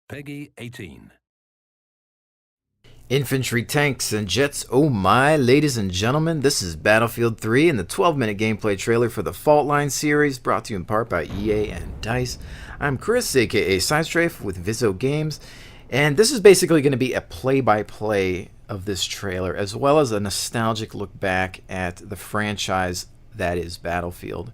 Peggy 18. Infantry, tanks, and jets, oh my, ladies and gentlemen, this is Battlefield 3 and the 12-minute gameplay trailer for the Fault Line series, brought to you in part by EA and DICE. I'm Chris, aka Sidestrafe, with Vizzo Games, and this is basically going to be a play-by-play of this trailer, as well as a nostalgic look back at the franchise that is Battlefield.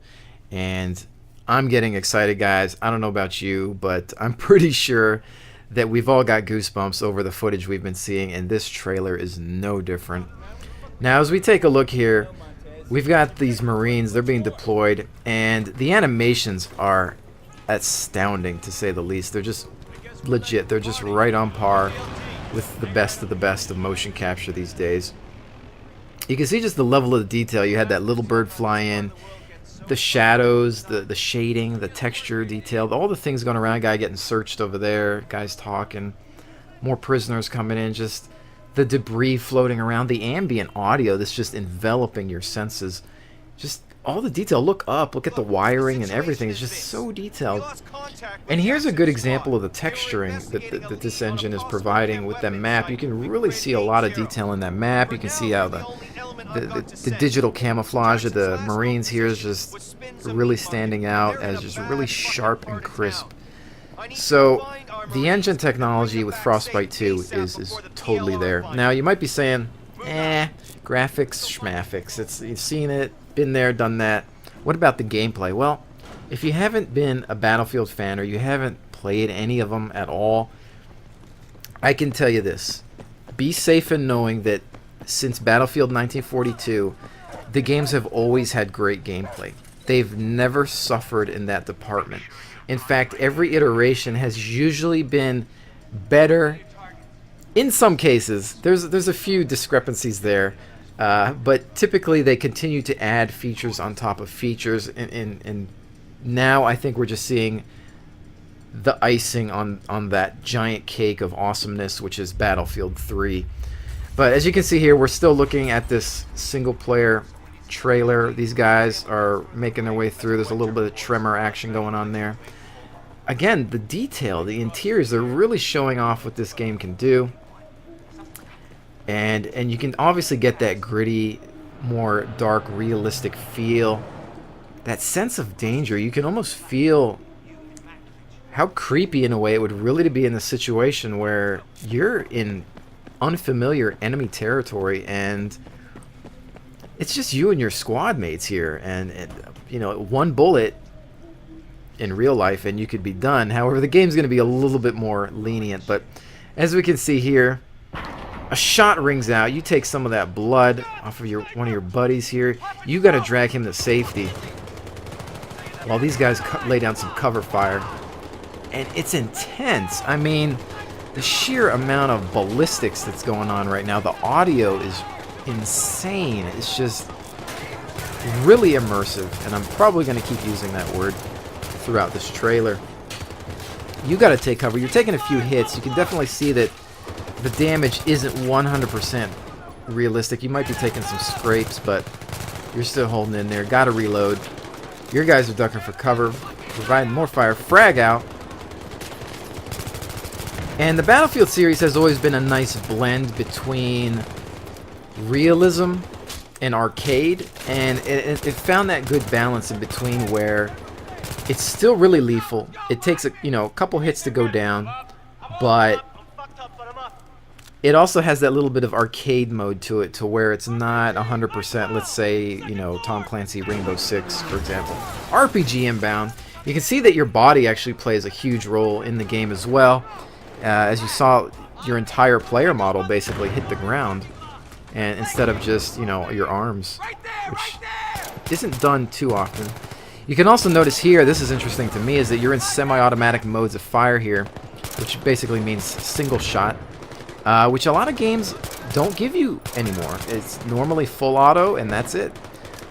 And I'm getting excited, guys. I don't know about you, but I'm pretty sure that we've all got goosebumps over the footage we've been seeing, and this trailer is no different. Now, as we take a look here, we've got these Marines. They're being deployed, and the animations are astounding, to say the least. They're just legit. They're just right on par with the best of motion capture these days. You can see just the level of detail. You had that little bird fly in, the shadows, the shading, the texture detail, all the things going around. Guy getting searched over there, guys talking, more prisoners coming in, just the debris floating around, the ambient audio that's just enveloping your senses, just all the detail. Look up, look at the wiring and everything. It's just so detailed. And here's a good example of the texturing that this engine is providing with that map. You can really see a lot of detail in that map. You can see how the digital camouflage of the Marines here is just really standing out as just really sharp and crisp. So the engine technology with Frostbite 2 is totally there. Now you might be saying, graphics, schmaffics. You've seen it, been there, done that. What about the gameplay? Well, if you haven't been a Battlefield fan or you haven't played any of them at all, I can tell you this. Be safe in knowing that since Battlefield 1942, the games have always had great gameplay. They've never suffered in that department. In fact, every iteration has usually been better. In some cases, there's a few discrepancies there, but typically they continue to add features on top of features, and now I think we're just seeing the icing on that giant cake of awesomeness, which is Battlefield 3. But as you can see here, we're still looking at this single-player trailer. These guys are making their way through. There's a little bit of tremor action going on there. Again, the detail, the interiors, they're really showing off what this game can do. And you can obviously get that gritty, more dark, realistic feel. That sense of danger. You can almost feel how creepy in a way it would really be in the situation where you're in unfamiliar enemy territory and it's just you and your squad mates here, and you know, one bullet in real life and you could be done. However, the game's going to be a little bit more lenient, but as we can see here, a shot rings out. You take some of that blood off of one of your buddies here. You got to drag him to safety while these guys lay down some cover fire, and it's intense. I mean, the sheer amount of ballistics that's going on right now, the audio is insane. It's just really immersive, and I'm probably going to keep using that word throughout this trailer. You got to take cover. You're taking a few hits. You can definitely see that the damage isn't 100% realistic. You might be taking some scrapes, but you're still holding in there. Got to reload. Your guys are ducking for cover, providing more fire. Frag out. And the Battlefield series has always been a nice blend between realism and arcade, and it found that good balance in between where it's still really lethal. It takes a couple hits to go down, but it also has that little bit of arcade mode to it, to where it's not 100%. Let's say, Tom Clancy Rainbow Six, for example, RPG inbound. You can see that your body actually plays a huge role in the game as well. As you saw, your entire player model basically hit the ground, and instead of just your arms, which isn't done too often. You can also notice here, this is interesting to me, is that you're in semi-automatic modes of fire here, which basically means single shot, which a lot of games don't give you anymore. It's normally full auto, and that's it.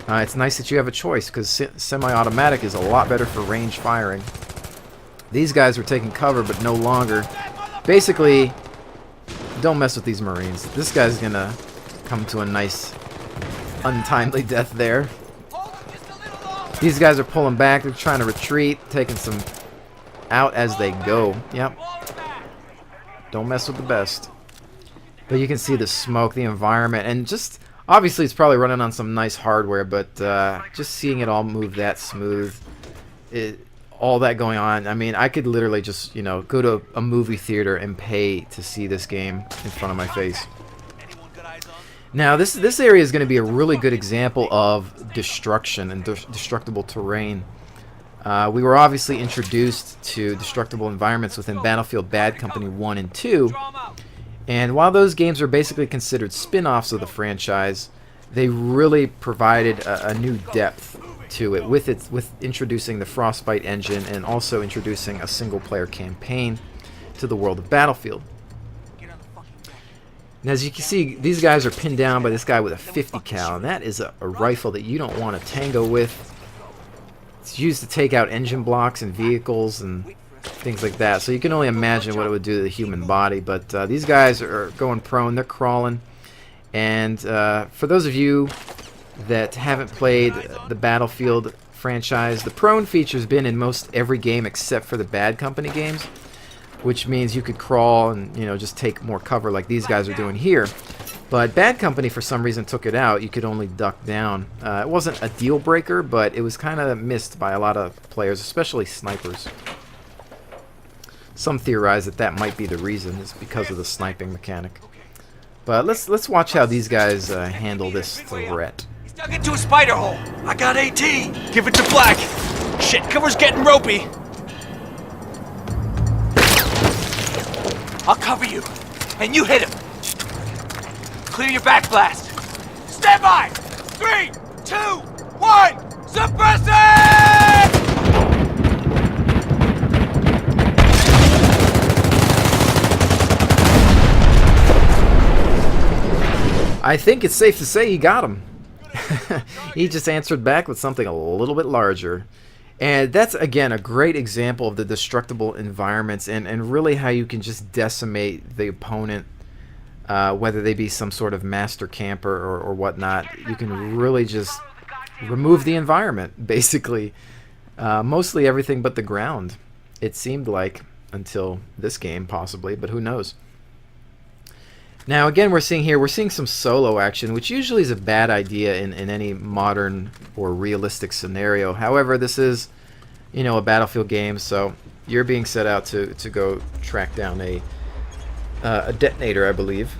It's nice that you have a choice, because semi-automatic is a lot better for range firing. These guys are taking cover, but no longer. Basically, don't mess with these Marines. This guy's gonna come to a nice untimely death there. These guys are pulling back. They're trying to retreat, taking some out as they go. Yep. Don't mess with the best. But you can see the smoke, the environment, and just obviously it's probably running on some nice hardware, but just seeing it all move that smooth, all that going on. I mean, I could literally just, you know, go to a movie theater and pay to see this game in front of my face. Now, this area is going to be a really good example of destruction and destructible terrain. We were obviously introduced to destructible environments within Battlefield Bad Company 1 and 2. And while those games are basically considered spin-offs of the franchise, they really provided a new depth to it with introducing the Frostbite engine and also introducing a single-player campaign to the world of Battlefield. And as you can see, these guys are pinned down by this guy with a 50 cal, and that is a rifle that you don't want to tango with. It's used to take out engine blocks and vehicles and things like that, so you can only imagine what it would do to the human body. But these guys are going prone, they're crawling, and for those of you that haven't played the Battlefield franchise, the prone feature's been in most every game except for the Bad Company games, which means you could crawl and, you know, just take more cover like these guys are doing here. But Bad Company, for some reason, took it out. You could only duck down. It wasn't a deal breaker, but it was kind of missed by a lot of players, especially snipers. Some theorize that that might be the reason. It's because of the sniping mechanic. But let's watch how these guys handle this threat. He's dug into a spider hole. I got AT. Give it to Black. Shit, cover's getting ropey. I'll cover you, and you hit him. Clear your back blast. Stand by. 3, 2, 1. Suppress it! I think it's safe to say he got him. He just answered back with something a little bit larger. And that's, again, a great example of the destructible environments and really how you can just decimate the opponent, whether they be some sort of master camper or whatnot. You can really just remove the environment, basically. Mostly everything but the ground, it seemed like, until this game, possibly, but who knows. Now, again, we're seeing some solo action, which usually is a bad idea in any modern or realistic scenario. However, this is, you know, a Battlefield game, so you're being set out to go track down a detonator, I believe.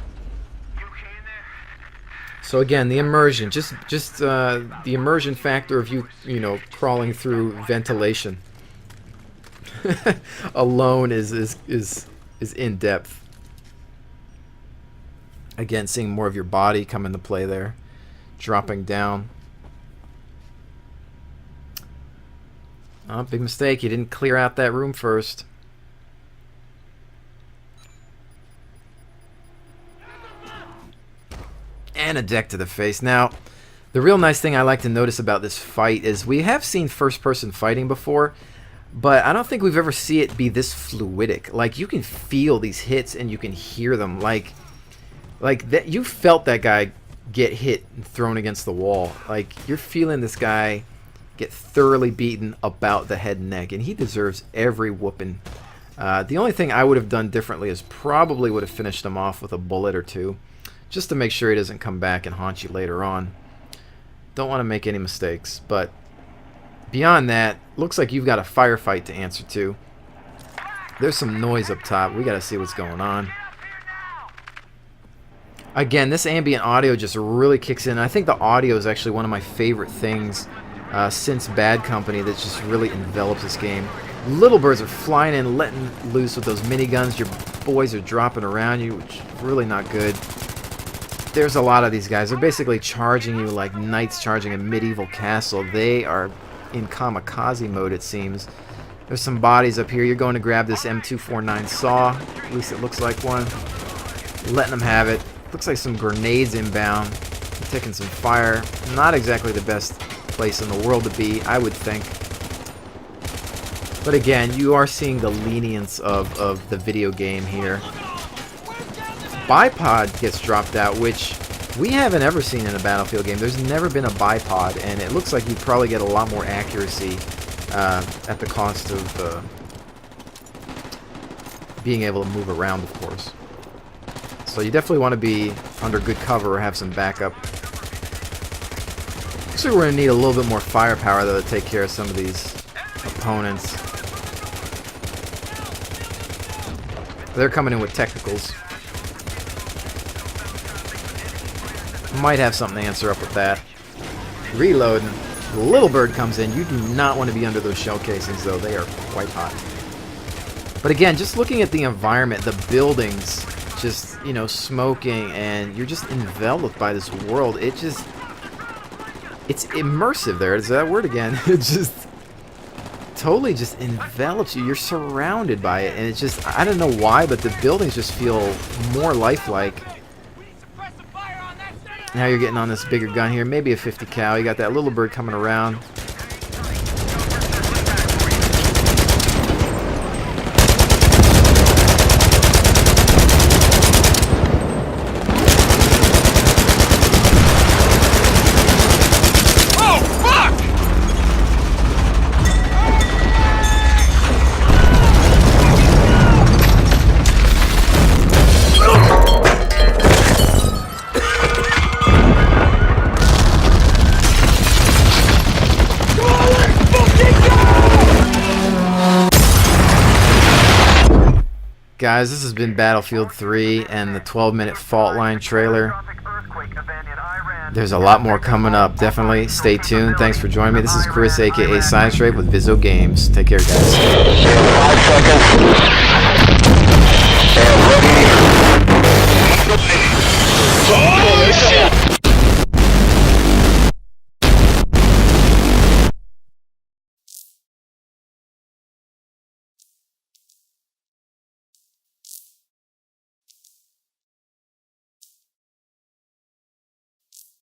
So again, the immersion, just the immersion factor of you know, crawling through ventilation alone is in depth. Again, seeing more of your body come into play there. Dropping down. Oh, big mistake. You didn't clear out that room first. And a deck to the face. Now, the real nice thing I like to notice about this fight is we have seen first-person fighting before, but I don't think we've ever seen it be this fluidic. Like, you can feel these hits and you can hear them. Like that, you felt that guy get hit and thrown against the wall. Like, you're feeling this guy get thoroughly beaten about the head and neck, and he deserves every whooping. The only thing I would have done differently is probably would have finished him off with a bullet or two, just to make sure he doesn't come back and haunt you later on. Don't want to make any mistakes, but beyond that, looks like you've got a firefight to answer to. There's some noise up top. We got to see what's going on. Again, this ambient audio just really kicks in. I think the audio is actually one of my favorite things since Bad Company that just really envelops this game. Little birds are flying in, letting loose with those miniguns. Your boys are dropping around you, which is really not good. There's a lot of these guys. They're basically charging you like knights charging a medieval castle. They are in kamikaze mode, it seems. There's some bodies up here. You're going to grab this M249 saw. At least it looks like one. Letting them have it. Looks like some grenades inbound. They're taking some fire. Not exactly the best place in the world to be, I would think. But again, you are seeing the lenience of the video game here. Bipod gets dropped out, which we haven't ever seen in a Battlefield game. There's never been a bipod, and it looks like you'd probably get a lot more accuracy at the cost of being able to move around, of course. So you definitely want to be under good cover or have some backup. Looks like we're going to need a little bit more firepower, though, to take care of some of these opponents. They're coming in with technicals. Might have something to answer up with that. Reloading. The little bird comes in. You do not want to be under those shell casings, though. They are quite hot. But again, just looking at the environment, the buildings, just, you know, smoking, and you're just enveloped by this world. It's immersive there. Is that word again? It just totally just envelops you. You're surrounded by it, and it's just, I don't know why, but the buildings just feel more lifelike. Now you're getting on this bigger gun here, maybe a 50 cal. You got that little bird coming around. Guys, this has been Battlefield 3 and the 12-minute Fault Line trailer. There's a lot more coming up. Definitely stay tuned. Thanks for joining me. This is Chris, aka SideStrafe with Vizzo Games. Take care, guys. 5 seconds. And ready. Oh, shit!